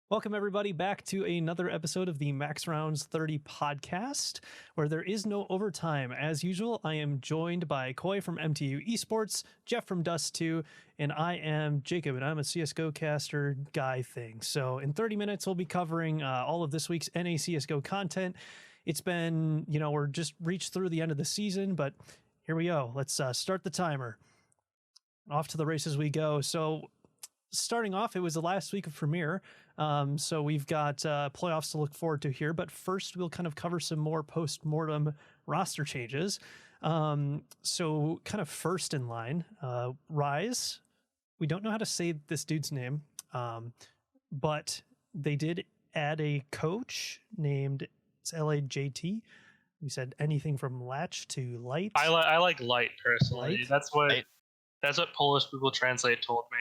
Welcome, everybody, back to another episode of the Max Rounds 30 podcast, where there is no overtime. As usual, I am joined by Coy from MTU Esports, Jeff from Dust 2, and I am Jacob, and I'm a CSGO caster guy thing. So in 30 minutes, we'll be covering all of this week's NA CSGO content. It's been, we're just reached through the end of the season, but here we go. Let's start the timer. Off to the races we go. So starting off, it was the last week of Premiere. So we've got playoffs to look forward to here, but first we'll kind of cover some more post-mortem roster changes. So kind of first in line, Rise. We don't know how to say this dude's name, but they did add a coach named LAJT. We said anything from Latch to Light. I like Light personally. Light? That's what Polish Google Translate told me.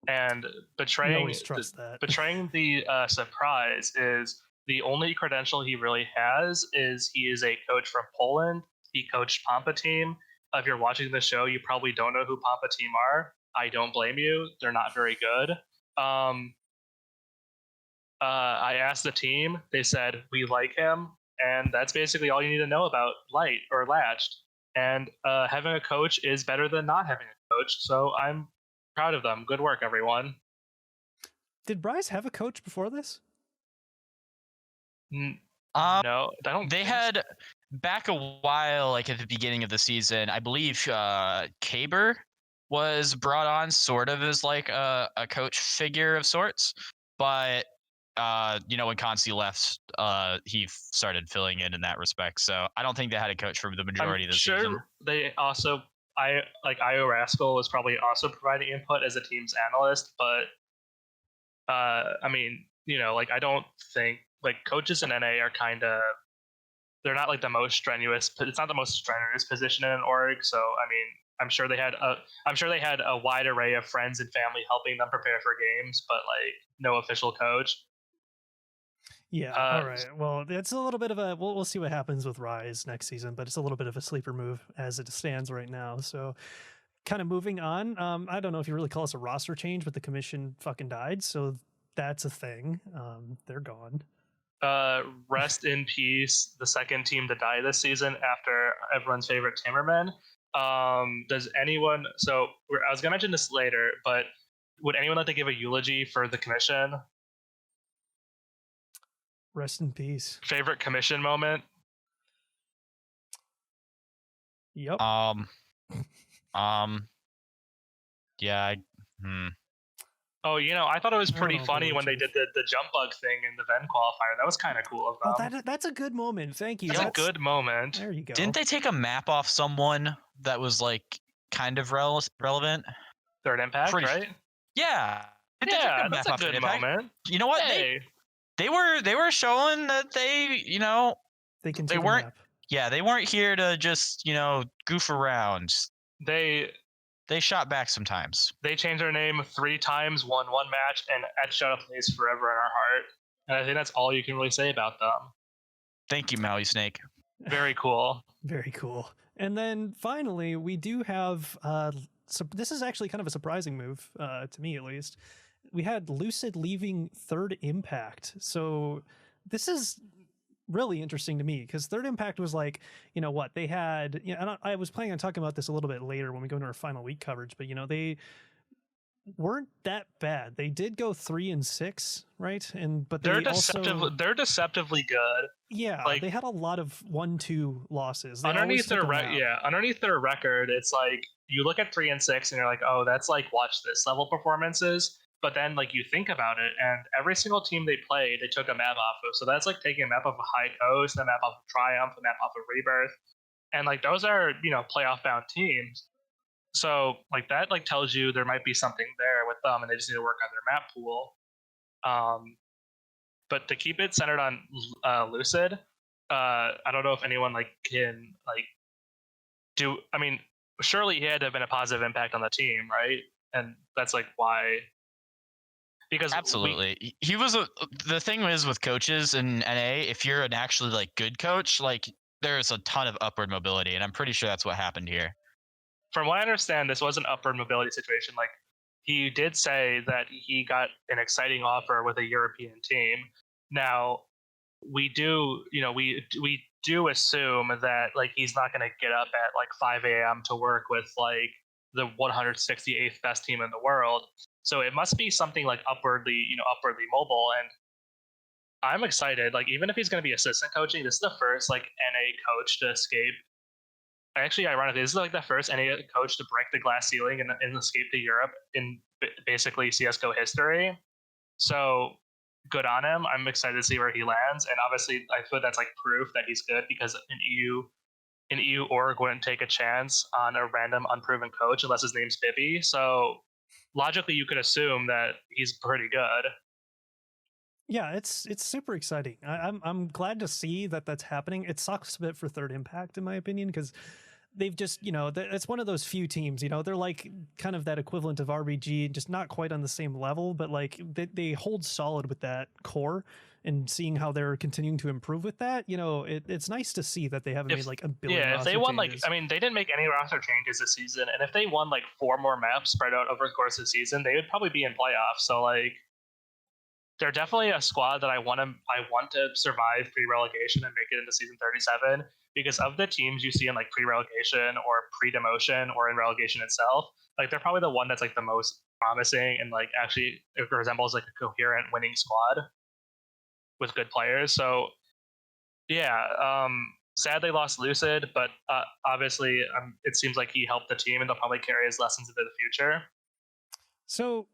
And betraying the surprise is the only credential he really has is he is a coach from Poland. He coached Pampa team. If you're watching the show, you probably don't know who Pampa team are. I don't blame you. They're not very good. I asked the team. They said, we like him. And that's basically all you need to know about Light or Latched. And having a coach is better than not having a coach. So I'm proud of them. Good work, everyone. Did Bryce have a coach before this? No, I don't. They had back a while, like at the beginning of the season. I believe Kaber was brought on sort of as like a coach figure of sorts, but when Consi left, he started filling in that respect. So I don't think they had a coach for the majority of the season. They also. Io Rascal was probably also providing input as a team's analyst, but I don't think coaches in NA are they're not like the most strenuous. It's not the most strenuous position in an org. So I'm sure they had a wide array of friends and family helping them prepare for games, but no official coach. Yeah. All right. Well, it's a little bit of a. We'll see what happens with Rise next season, but it's a little bit of a sleeper move as it stands right now. So, kind of moving on. I don't know if you really call this a roster change, but the commission fucking died, so that's a thing. They're gone. Rest in peace, the second team to die this season after everyone's favorite Tamerman. Does anyone? So I was gonna mention this later, but would anyone like to give a eulogy for the commission? Rest in peace. Favorite commission moment? Yep. Yeah. Oh, I thought it was pretty funny when they did the jump bug thing in the Ven qualifier. That was kind of cool of them. Oh, that's a good moment. Thank you. That's a good moment. There you go. Didn't they take a map off someone that was kind of relevant? Third Impact, right? Yeah. That's a good moment. You know what? Hey. They were showing that they weren't. Yeah, they weren't here to just goof around. They shot back sometimes. They changed their name 3 times, won 1 match, and etched out a place forever in our heart. And I think that's all you can really say about them. Thank you, Maui Snake. Very cool. Very cool. And then finally, we do have. So this is actually kind of a surprising move to me, at least. We had Lucid leaving Third Impact. So this is really interesting to me because Third Impact was they had, and I was planning on talking about this a little bit later when we go into our final week coverage, but they weren't that bad. They did go 3-6, right? But they're deceptively good. Yeah, they had a lot of 1-2 losses. Underneath their record, it's you look at 3-6 and you're like, oh, that's watch this level performances. But then, you think about it, and every single team they played, they took a map off of. So that's taking a map off of High Coast, a map off of Triumph, a map off of Rebirth, and those are playoff-bound teams. So that tells you there might be something there with them, and they just need to work on their map pool. But to keep it centered on Lucid, I don't know if anyone can do. I mean, surely he had to have been a positive impact on the team, right? And that's why. Because absolutely, he was the thing is with coaches in NA, if you're an actually good coach, there's a ton of upward mobility, and I'm pretty sure that's what happened here. From what I understand, this was an upward mobility situation. he did say that he got an exciting offer with a European team. Now, we do assume that like he's not going to get up at like 5 a.m. to work with like the 168th best team in the world. So it must be something like upwardly mobile. And I'm excited. Like even if he's going to be assistant coaching, this is the first like NA coach to escape. Actually, ironically, this is like the first NA coach to break the glass ceiling and escape to Europe in basically CS:GO history. So good on him. I'm excited to see where he lands, and obviously, I feel that's like proof that he's good because an EU org wouldn't take a chance on a random unproven coach unless his name's Bibby. So logically, you could assume that he's pretty good. Yeah, it's super exciting. I'm glad to see that that's happening. It sucks a bit for Third Impact, in my opinion, because they've just, it's one of those few teams, they're like kind of that equivalent of RBG, just not quite on the same level, but like they hold solid with that core. And seeing how they're continuing to improve with that, it's nice to see that they haven't made like a billion Yeah, if they roster won changes. like, I mean, they didn't make any roster changes this season, and if they won like 4 more maps spread out over the course of the season, they would probably be in playoffs. So like, they're definitely a squad that I want to survive pre-relegation and make it into season 37, because of the teams you see in like pre-relegation or pre-demotion or in relegation itself, like they're probably the one that's like the most promising and like actually it resembles like a coherent winning squad with good players. So yeah, sad they lost Lucid, but obviously it seems like he helped the team and they'll probably carry his lessons into the future. So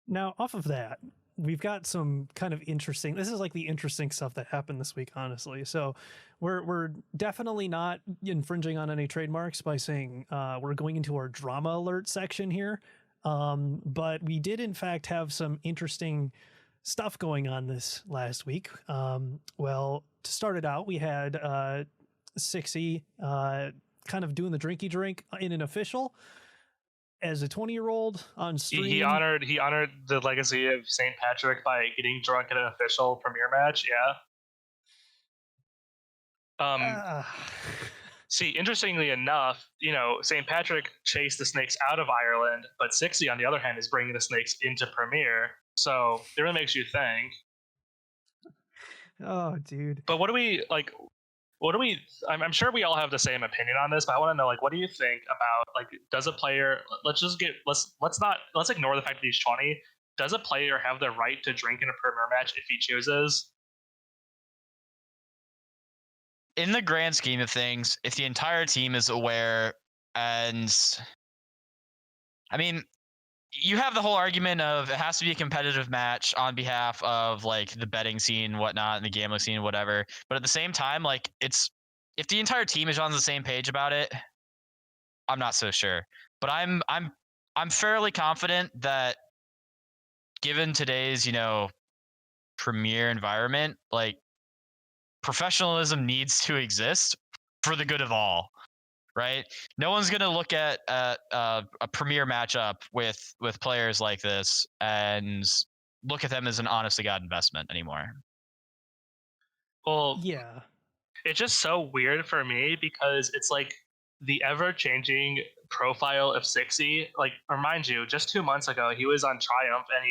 now off of that, we've got some kind of interesting, this is like the interesting stuff that happened this week, honestly. So we're definitely not infringing on any trademarks by saying we're going into our drama alert section here. But we did in fact have some interesting stuff going on this last week. Well, to start it out, we had Sixy kind of doing the drinky drink in an official as a 20-year-old on stream. He honored the legacy of St. Patrick by getting drunk at an official premiere match. Yeah. See, interestingly enough, St. Patrick chased the snakes out of Ireland, but Sixty, on the other hand, is bringing the snakes into Premiere. So it really makes you think. Oh, dude. But what do we like? What do we? I'm sure we all have the same opinion on this, but I want to know, like, what do you think about like, does a player? Let's ignore the fact that he's 20. Does a player have the right to drink in a Premiere match if he chooses? In the grand scheme of things, if the entire team is aware, and I mean, you have the whole argument of it has to be a competitive match on behalf of like the betting scene, whatnot, and the gambling scene, whatever. But at the same time, like if the entire team is on the same page about it, I'm not so sure. But I'm fairly confident that given today's premier environment, like professionalism needs to exist for the good of all, right? No one's going to look at a premier matchup with players like this and look at them as an honest to God investment anymore. Well, yeah, it's just so weird for me because it's like the ever-changing profile of Sixy. Like, remind you, just 2 months ago, he was on Triumph, and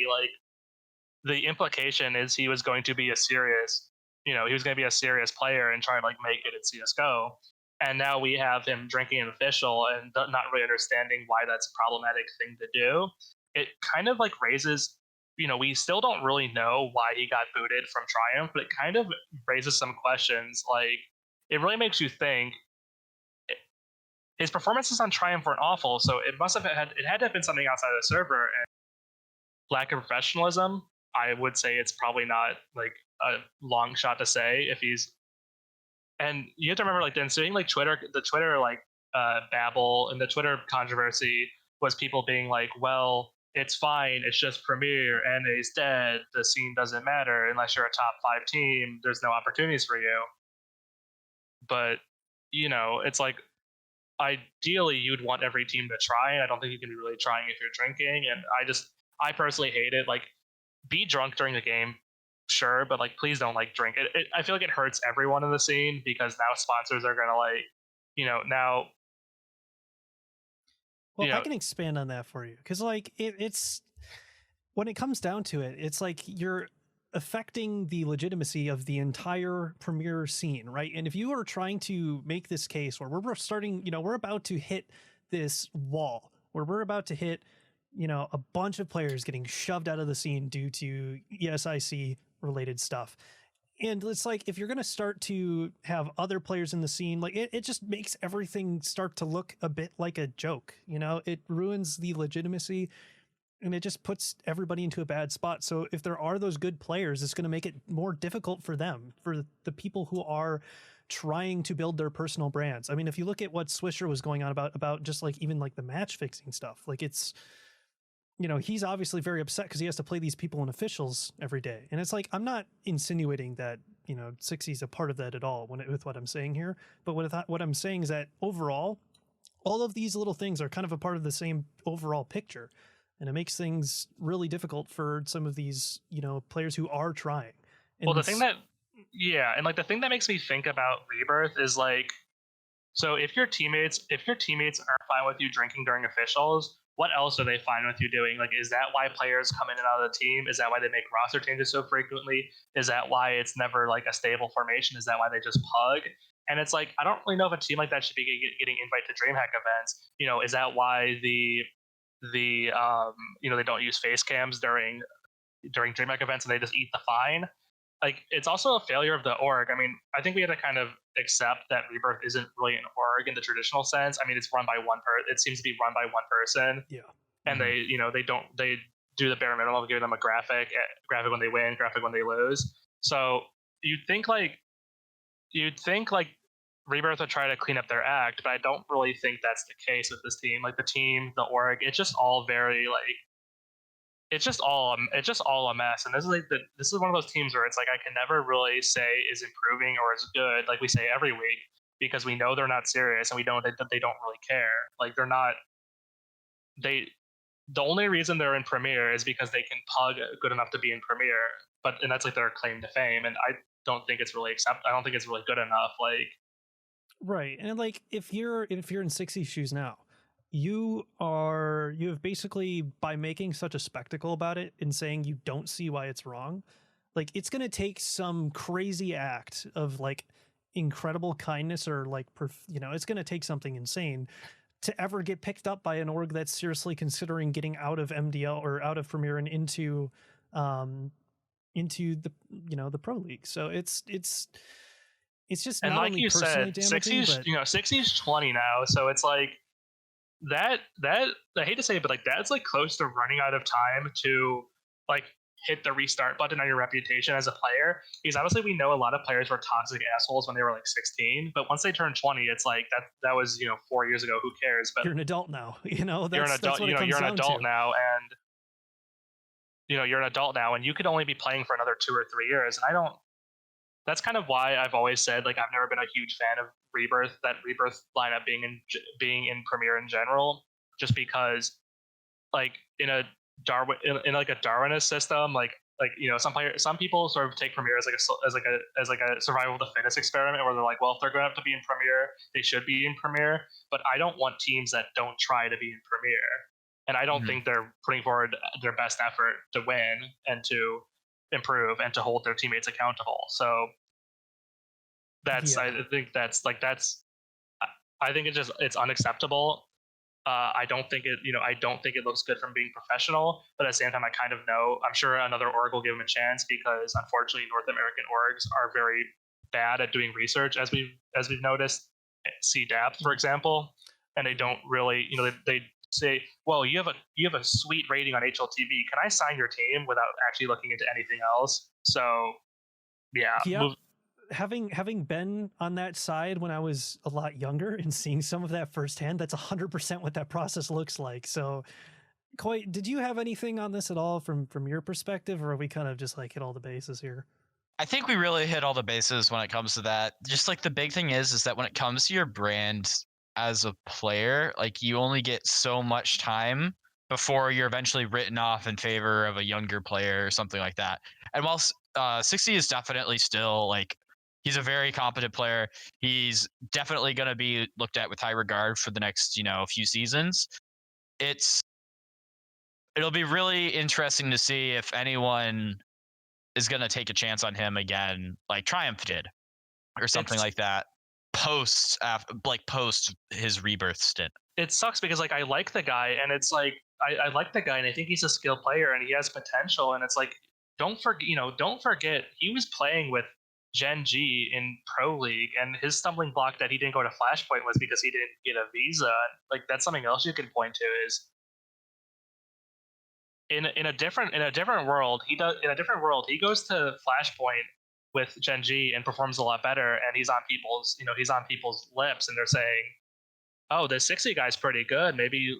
the implication is he was going to be he was going to be a serious player and try to like make it in CS:GO. And now we have him drinking an official and not really understanding why that's a problematic thing to do. It kind of like raises, we still don't really know why he got booted from Triumph, but it kind of raises some questions. Like, it really makes you think. His performances on Triumph weren't awful, so it had to have been something outside of the server, and lack of professionalism. I would say it's probably not like a long shot to say if he's. And you have to remember, like, the ensuing like the Twitter like babble and the Twitter controversy was people being like, well, it's fine, it's just Premier, NA's dead, the scene doesn't matter unless you're a top 5 team, there's no opportunities for you. But it's like, ideally you'd want every team to try, and I don't think you can be really trying if you're drinking. And I personally hate it. Like, be drunk during the game, sure, but like, please don't like drink it. I feel like it hurts everyone in the scene because now sponsors are gonna like, now Well, you I know, can expand on that for you because, like, it's when it comes down to it, it's like you're affecting the legitimacy of the entire premiere scene, right? And if you are trying to make this case where we're starting, we're about to hit this wall, where we're about to hit, a bunch of players getting shoved out of the scene due to ESIC related stuff. And it's like, if you're going to start to have other players in the scene, like it just makes everything start to look a bit like a joke. It ruins the legitimacy and it just puts everybody into a bad spot. So if there are those good players, it's going to make it more difficult for them, for the people who are trying to build their personal brands. I mean, if you look at what Swisher was going on about just like even like the match fixing stuff, like it's, he's obviously very upset because he has to play these people and officials every day. And it's like, I'm not insinuating that, 60's a part of that at all with what I'm saying here. But what I'm saying is that overall, all of these little things are kind of a part of the same overall picture. And it makes things really difficult for some of these, players who are trying. And well, the thing that makes me think about Rebirth is like, so if your teammates are fine with you drinking during officials, what else are they fine with you doing? Like, is that why players come in and out of the team? Is that why they make roster changes so frequently? Is that why it's never like a stable formation? Is that why they just pug? And it's like, I don't really know if a team like that should be getting invited to DreamHack events. Is that why they don't use face cams during DreamHack events and they just eat the fine? Like, it's also a failure of the org. I mean, I think we had to kind of accept that Rebirth isn't really an org in the traditional sense. I mean, it's run by one person. It seems to be run by one person. Yeah. And they do the bare minimum of giving them a graphic when they win, graphic when they lose. So you'd think like Rebirth would try to clean up their act, but I don't really think that's the case with this team. Like the team, the org, it's just all very like, it's just all a mess. And this is one of those teams where it's like, I can never really say is improving or is good, like we say every week, because we know they're not serious and we know that they don't really care. Like the only reason they're in Premier is because they can pug good enough to be in Premier, and that's like their claim to fame. And I don't think it's really good enough. Like, right. And like, if you're in 60 shoes now, you have basically, by making such a spectacle about it and saying you don't see why it's wrong, like it's going to take some crazy act of like incredible kindness or like it's going to take something insane to ever get picked up by an org that's seriously considering getting out of MDL or out of Premier and into the the pro league. So it's just and not like only you personally said, damaging, 60's but 60's 20 now, so it's like that I hate to say it, but like that's like close to running out of time to like hit the restart button on your reputation as a player. Because obviously we know a lot of players were toxic assholes when they were like 16, but once they turn 20, it's like that was 4 years ago. Who cares? But you're an adult now. you're an adult. That's what it comes You're an down adult to. now, and you're an adult now, and you could only be playing for another 2 or 3 years. And I don't. That's kind of why I've always said like I've never been a huge fan of that Rebirth lineup being in Premier in general, just because like in a like a Darwinist system, like some people sort of take Premier as like a survival of the fittest experiment where they're like, well, if they're going to have to be in Premier, they should be in Premier. But I don't want teams that don't try to be in Premier, and I don't think they're putting forward their best effort to win and to improve and to hold their teammates accountable. So I think it's unacceptable. I don't think it looks good from being professional, but at the same time, I kind of know. I'm sure another org will give them a chance because unfortunately, North American orgs are very bad at doing research, as we've noticed. CDAP, for example, and they don't really, they say, well, you have a sweet rating on HLTV. Can I sign your team without actually looking into anything else? So, yeah. Having been on that side when I was a lot younger and seeing some of that firsthand, that's 100% what that process looks like. So, Koi, did you have anything on this at all from your perspective, or are we kind of just like hit all the bases here? I think we really hit all the bases when it comes to that. Just like the big thing is that when it comes to your brand as a player, like you only get so much time before you're eventually written off in favor of a younger player or something like that. And while 60 is definitely still like, he's a very competent player. He's definitely going to be looked at with high regard for the next, few seasons. it'll be really interesting to see if anyone is going to take a chance on him again, like Triumph did, or something like that, post his rebirth stint. It sucks because like I like the guy, and it's like I like the guy, and I think he's a skilled player, and he has potential, and it's like don't forget he was playing with Gen G in Pro League, and his stumbling block that he didn't go to Flashpoint was because he didn't get a visa. Like that's something else you can point to is in a different world he goes to Flashpoint with Gen G and performs a lot better, and he's on people's lips, and they're saying, oh, this 60 guy's pretty good. Maybe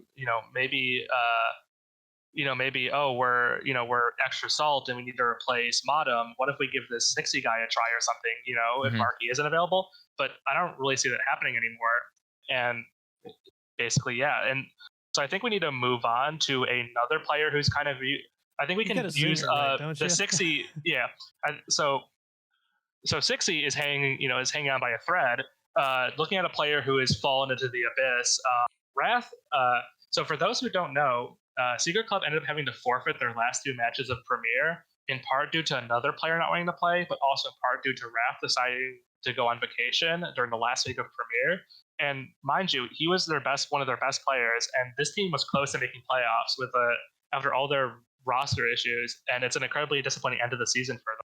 we're extra salt and we need to replace Modem. What if we give this 60 guy a try or something? If Marky isn't available. But I don't really see that happening anymore. And basically, yeah. And so I think we need to move on to another player who's kind of. I think we can use the 60. Yeah. So 60 is hanging on by a thread. Looking at a player who has fallen into the abyss, Wrath. So for those who don't know, Secret Club ended up having to forfeit their last 2 matches of Premier, in part due to another player not wanting to play, but also in part due to Wrath deciding to go on vacation during the last week of Premier. And mind you, he was one of their best players, and this team was close to making playoffs after all their roster issues, and it's an incredibly disappointing end of the season for them.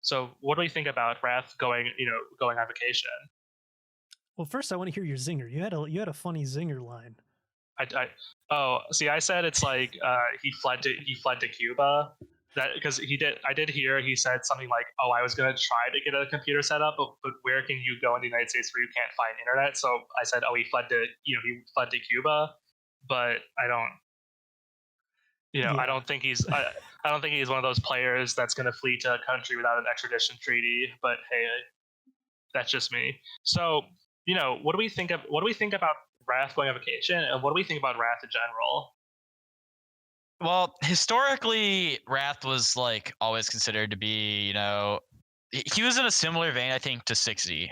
So what do we think about Wrath going on vacation? Well, first I want to hear your zinger. You had a funny zinger line. I said it's like he fled to Cuba. That because I did hear he said something like, oh, I was gonna try to get a computer set up, but where can you go in the United States where you can't find internet? So I said, oh, he fled to Cuba, but I don't. I don't think he's one of those players that's going to flee to a country without an extradition treaty. But hey, that's just me. So, what do we think about Wrath going on vacation, and what do we think about Wrath in general? Well, historically, Wrath was like always considered to be, he was in a similar vein, I think, to 60.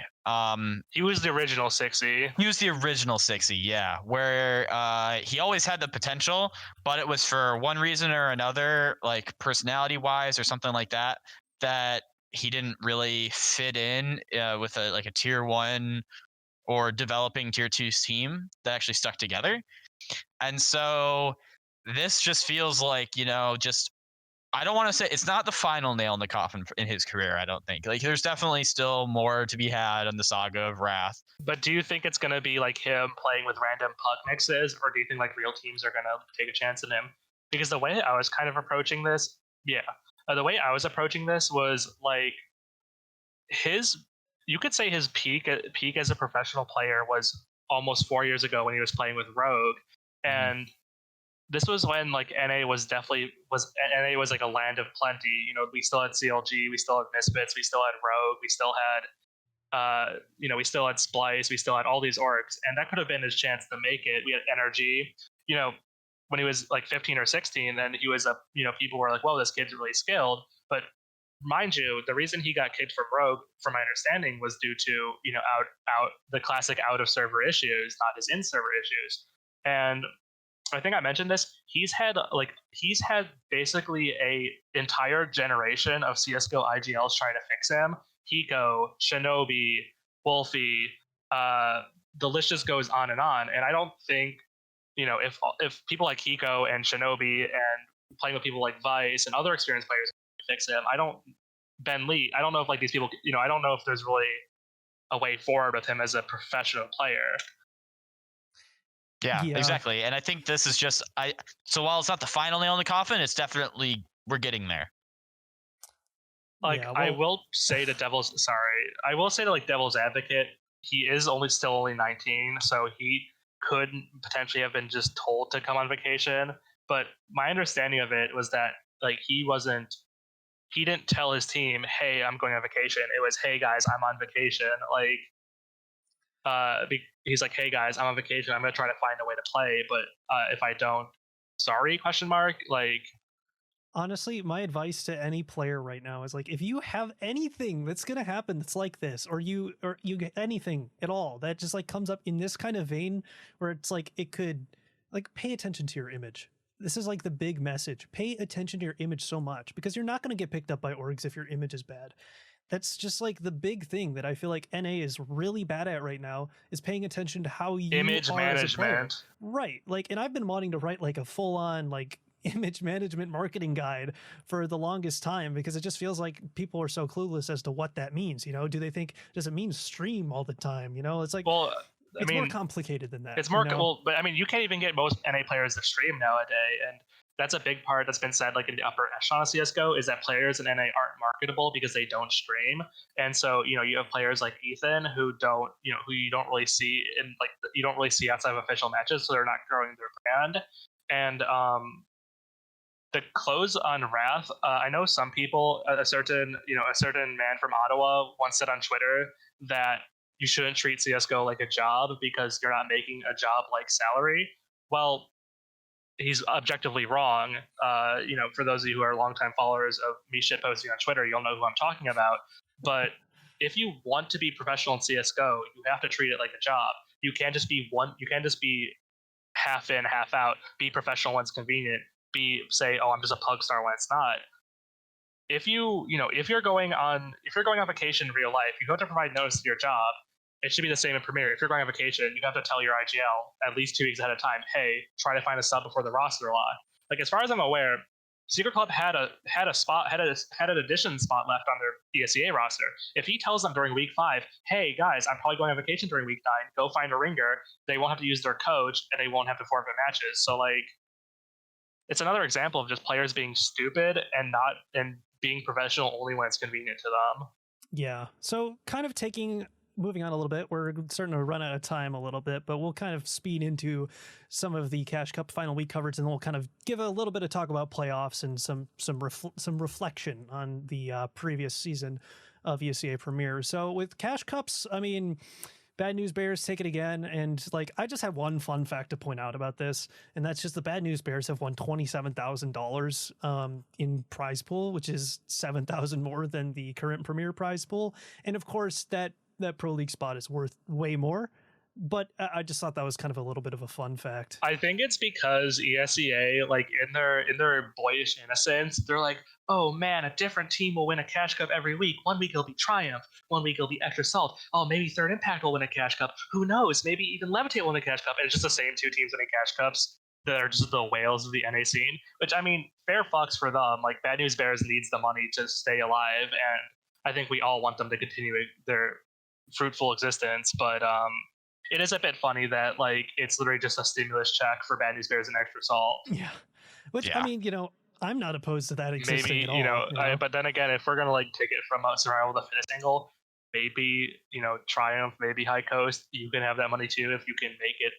He was the original 60. He was the original 60, yeah, where he always had the potential, but it was for one reason or another, like personality-wise or something like that, that he didn't really fit in with a tier 1 or developing tier 2 team that actually stuck together. And so this just feels like, I don't want to say it's not the final nail in the coffin in his career. I don't think. Like, there's definitely still more to be had on the saga of Wrath. But do you think it's going to be like him playing with random puck mixes, or do you think like real teams are going to take a chance in him? Because the way I was kind of approaching this, was like you could say his peak as a professional player was almost 4 years ago when he was playing with Rogue, and this was when like NA was like a land of plenty. We still had CLG, we still had Misfits, we still had Rogue, we still had Splice, we still had all these orgs, and that could have been his chance to make it. We had Energy, when he was like 15 or 16, then he was people were like, well, this kid's really skilled. But mind you, the reason he got kicked from Rogue, from my understanding, was due to the classic out of server issues, not his in server issues. And I think I mentioned this. He's had basically a entire generation of CS:GO IGLs trying to fix him. Hiko, Shinobi, Wolfie, the list just goes on. And I don't think, if people like Hiko and Shinobi and playing with people like Vice and other experienced players fix him, Ben Lee, I don't know if like these people, I don't know if there's really a way forward with him as a professional player. Yeah, exactly. And I think this is just so while it's not the final nail in the coffin, it's definitely we're getting there. I will say to Devil's Advocate, he is only 19, so he could potentially have been just told to come on vacation. But my understanding of it was that like he didn't tell his team, hey, I'm going on vacation. It was, hey guys, I'm on vacation. Like he's like, hey guys, I'm on vacation. I'm gonna try to find a way to play, but if I don't, sorry? ? Like, honestly, my advice to any player right now is like, if you have anything that's gonna happen that's like this, or you get anything at all that just like comes up in this kind of vein, where it's like it could like pay attention to your image. This is like the big message. Pay attention to your image so much because you're not going to get picked up by orgs if your image is bad. That's just like the big thing that I feel like NA is really bad at right now is paying attention to how you Image are as a player. management. Right. Like, and I've been wanting to write like a full on like image management marketing guide for the longest time because it just feels like people are so clueless as to what that means. You know, do they think, does it mean stream all the time? You know, it's like, Well, it's more complicated than that. It's more you know? well, but I mean, you can't even get most NA players to stream nowadays, and that's a big part that's been said, like in the upper echelon of CS:GO, is that players in NA aren't marketable because they don't stream, and so you have players like Ethan who don't, who you don't really see in like you don't really see outside of official matches, so they're not growing their brand, and the close on Wrath. I know some people, a certain man from Ottawa once said on Twitter that you shouldn't treat CS:GO like a job because you're not making a job like salary. Well, he's objectively wrong. For those of you who are longtime followers of me shitposting on Twitter, you'll know who I'm talking about. But if you want to be professional in CS:GO, you have to treat it like a job. You can't just be half in, half out. Be professional when it's convenient. Say, oh, I'm just a pug star when it's not. If you're going on vacation in real life, you have to provide notice to your job. It should be the same in Premiere. If you're going on vacation, you have to tell your IGL at least 2 weeks ahead of time, hey, try to find a sub before the roster lock. Like, as far as I'm aware, Secret Club had an addition spot left on their ESEA roster. If he tells them during week 5, hey guys, I'm probably going on vacation during week 9, go find a ringer, they won't have to use their coach and they won't have to forfeit matches. So like, it's another example of just players being stupid and being professional only when it's convenient to them. Yeah. So kind of moving on a little bit, we're starting to run out of time a little bit, but we'll kind of speed into some of the Cash Cup final week coverage, and then we'll kind of give a little bit of talk about playoffs and some reflection on the previous season of ESEA Premier. So with Cash Cups, I mean, Bad News Bears take it again, and like I just have one fun fact to point out about this, and that's just the Bad News Bears have won $27,000 in prize pool, which is $7,000 more than the current Premier prize pool, and of course that Pro League spot is worth way more. But I just thought that was kind of a little bit of a fun fact. I think it's because ESEA, like in their boyish innocence, they're like, oh man, a different team will win a Cash Cup every week. 1 week it'll be Triumph, 1 week it'll be Extra Salt. Oh, maybe Third Impact will win a Cash Cup. Who knows? Maybe even Levitate will win a Cash Cup. And it's just the same 2 teams winning Cash Cups that are just the whales of the NA scene. Which, I mean, fair fucks for them. Like, Bad News Bears needs the money to stay alive, and I think we all want them to continue their fruitful existence. But it is a bit funny that like it's literally just a stimulus check for Bad News Bears and Extra Salt. Yeah, which I mean, I'm not opposed to that existing maybe at all. But then again, if we're gonna like take it from a survival of the fittest angle, maybe Triumph, maybe High Coast, you can have that money too if you can make it.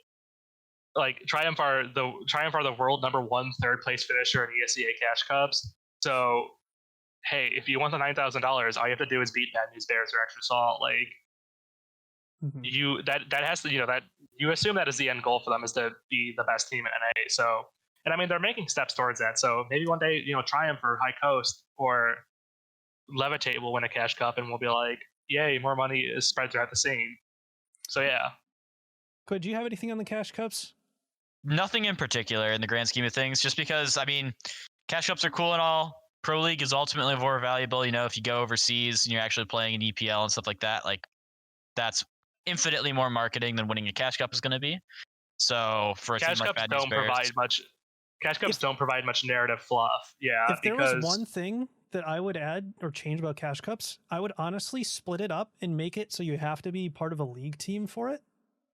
Like Triumph are the world #1 third place finisher in ESEA Cash Cups. So hey, if you want the $9,000, all you have to do is beat Bad News Bears or Extra Salt. Like. You assume that is the end goal for them, is to be the best team in NA. So, and I mean they're making steps towards that. So maybe one day Triumph or High Coast or Levitate will win a Cash Cup, and we'll be like, yay, more money is spread throughout the scene. So yeah. Could you have anything on the Cash Cups? Nothing in particular in the grand scheme of things. Just because I mean, Cash Cups are cool and all. Pro League is ultimately more valuable. If you go overseas and you're actually playing in EPL and stuff like that, like that's infinitely more marketing than winning a Cash Cup is going to be. So for a Cash team like Cups Bad News Bears, Cash Cups don't provide much narrative fluff. Yeah. If there was one thing that I would add or change about Cash Cups, I would honestly split it up and make it so you have to be part of a league team for it.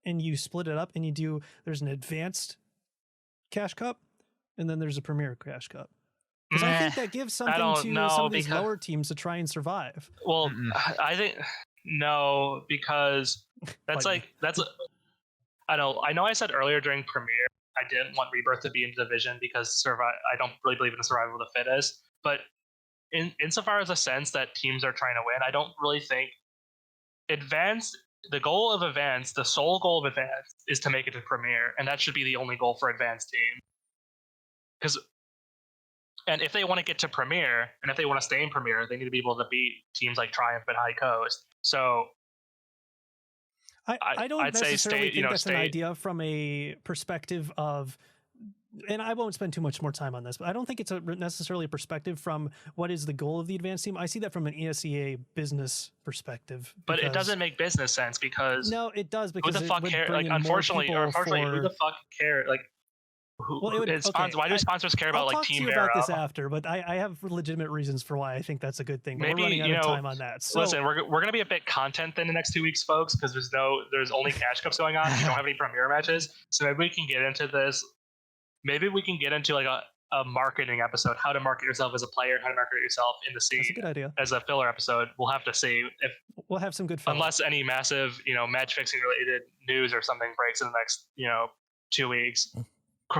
And you split it up and there's an advanced Cash Cup and then there's a Premier Cash Cup. Because I think that gives something to some of these lower teams to try and survive. Well, I think no, because that's I know I said earlier during Premiere I didn't want Rebirth to be in division because I don't really believe in the survival of the fittest. But insofar as a sense that teams are trying to win, I don't really think the sole goal of Advance is to make it to Premier, and that should be the only goal for Advanced team. And if they want to get to Premier, and if they want to stay in Premier, they need to be able to beat teams like Triumph and High Coast. So I don't necessarily think that's an idea from a perspective of and I won't spend too much more time on this, but I don't think it's necessarily a perspective from what is the goal of the advanced team. I see that from an ESEA business perspective. But it doesn't make business sense because no, it does, who because the fuck cares? Like, unfortunately, who the fuck cares? Like, who why do sponsors care about I'll like talk Team to you Vera? about this after, but I have legitimate reasons for why I think that's a good thing. But Maybe, we're running out of time on that. So listen, we're gonna be a bit content in the next 2 weeks, folks, because there's only cash cups going on. We don't have any premier matches, so maybe we can get into this. Maybe we can get into like a marketing episode, how to market yourself as a player, how to market yourself in the scene. That's a good idea. As a filler episode, we'll have to see if we'll have some good filler. Unless any massive, match fixing related news or something breaks in the next, 2 weeks.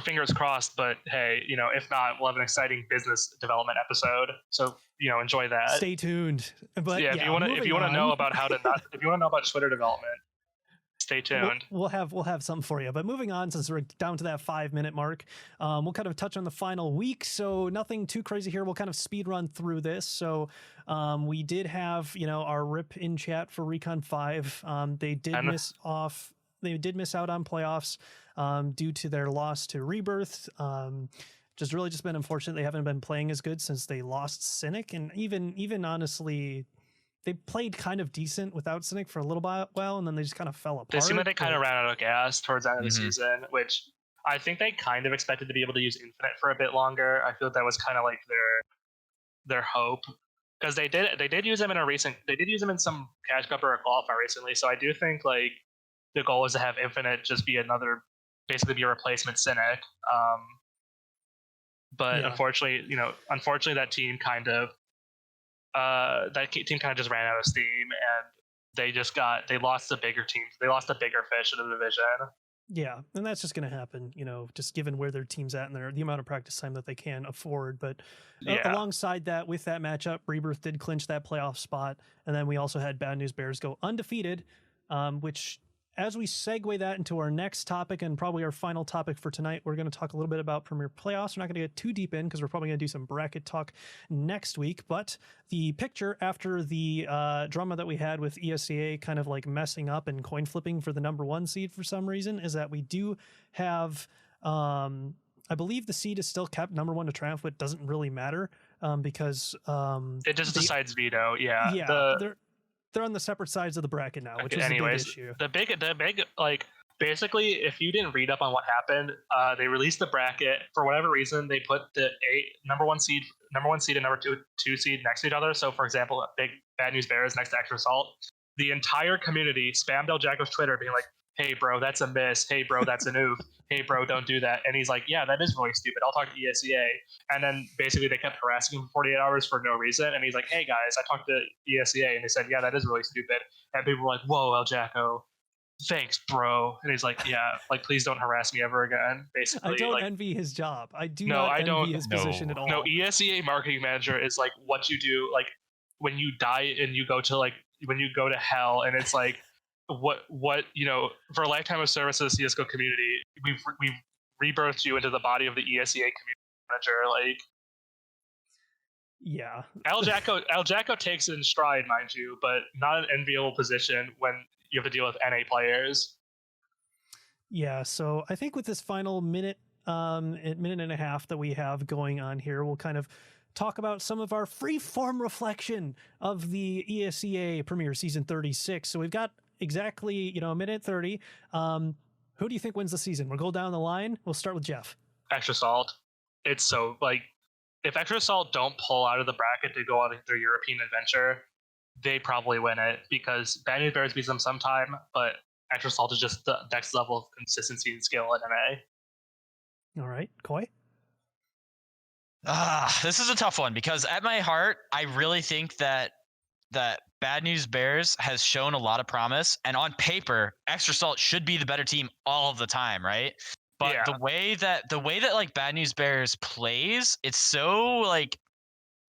Fingers crossed, but hey, if not, we'll have an exciting business development episode. So, enjoy that. Stay tuned. But yeah, if you want to know about if you want to know about Twitter development, stay tuned. We'll have something for you. But moving on, since we're down to that 5-minute mark, we'll kind of touch on the final week. So nothing too crazy here. We'll kind of speed run through this. So we did have, our rip in chat for Recon 5. They did miss out on playoffs due to their loss to Rebirth. Just been unfortunate. They haven't been playing as good since they lost Cynic, and even honestly, they played kind of decent without Cynic for a little while, and then they just kind of fell apart. They seemed like they kind of ran out of gas towards the end of the season, which I think they kind of expected to be able to use Infinite for a bit longer. I feel that was kind of like their hope, because they did use them in some Cash Cup or a qualifier recently. So I do think like the goal is to have Infinite just be basically be a replacement Cynic. But unfortunately, that team kind of just ran out of steam, and they lost the bigger teams. They lost the bigger fish in the division. Yeah, and that's just going to happen, just given where their team's at and the amount of practice time that they can afford. But alongside that, with that matchup, Rebirth did clinch that playoff spot, and then we also had Bad News Bears go undefeated, which, as we segue that into our next topic and probably our final topic for tonight, we're going to talk a little bit about Premier Playoffs. We're not going to get too deep in because we're probably going to do some bracket talk next week. But the picture after the drama that we had with ESEA kind of like messing up and coin flipping for the number 1 seed for some reason is that we do have, I believe the seed is still kept number 1 to Triumph, but it doesn't really matter because it just decides veto. Yeah. Yeah. They're on the separate sides of the bracket now, which is a big issue. The big like, basically, if you didn't read up on what happened, they released the bracket. For whatever reason, they put the number one seed and number two seed next to each other. So, for example, big Bad News Bears next to Extra Salt. The entire community spammed El Jacko's Twitter being like, hey, bro, that's a miss. Hey, bro, that's an oof. Hey, bro, don't do that. And he's like, yeah, that is really stupid. I'll talk to ESEA. And then basically they kept harassing him for 48 hours for no reason. And he's like, hey, guys, I talked to ESEA. And they said, yeah, that is really stupid. And people were like, whoa, El Jacko, thanks, bro. And he's like, yeah, like, please don't harass me ever again. Basically, I don't envy his job. I do not envy his position at all. No, ESEA marketing manager is like what you do, like when you die and you go to hell, and it's like, what for a lifetime of service to the CSGO community, we've rebirthed you into the body of the ESEA community manager. Like, yeah, El Jacko takes it in stride, mind you, but not an enviable position when you have to deal with NA players. Yeah, so I think with this final minute and a half that we have going on here, we'll kind of talk about some of our free-form reflection of the ESEA Premier Season 36. So we've got exactly, a minute 30. Who do you think wins the season? We'll go down the line. We'll start with Jeff. Extra Salt. It's so, like, if Extra Salt don't pull out of the bracket to go on their European adventure, they probably win it, because Bad News Bears beats them sometime, but Extra Salt is just the next level of consistency and skill in NA. All right, Koi? This is a tough one, because at my heart, I really think that Bad News Bears has shown a lot of promise, and on paper, Extra Salt should be the better team all of the time, right? But the way that like Bad News Bears plays, it's so like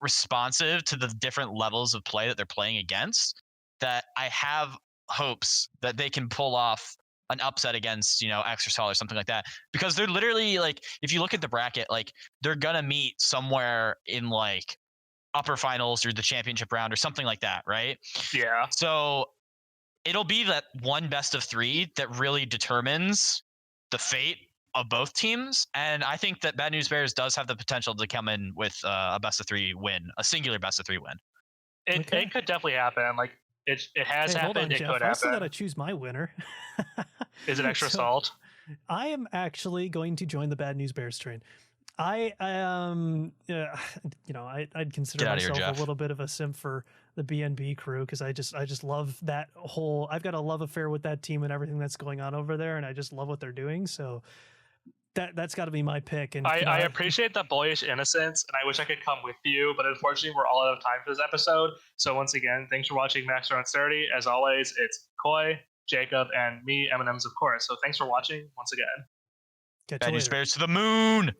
responsive to the different levels of play that they're playing against, that I have hopes that they can pull off an upset against, Extra Salt or something like that, because they're literally, like, if you look at the bracket, like, they're gonna meet somewhere in like upper finals or the championship round or something like that, right? Yeah. So it'll be that one best of 3 that really determines the fate of both teams, and I think that Bad News Bears does have the potential to come in with a best of 3 win, a singular best of 3 win. It could definitely happen. Like it has Hey, hold on, happened. It Jeff. could I still happen. gotta choose my winner. Is it extra So, salt? I am actually going to join the Bad News Bears train. I'd consider Get out of here, myself Jeff. a little bit of a simp for the BNB crew because I just love that whole. I've got a love affair with that team and everything that's going on over there, and I just love what they're doing. So that's got to be my pick. And I appreciate the boyish innocence, and I wish I could come with you, but unfortunately, we're all out of time for this episode. So once again, thanks for watching Max Rounds 30. As always, it's Koi, Jacob, and me, M&M's, of course. So thanks for watching once again. Catch Bad you News later. Bears to the moon.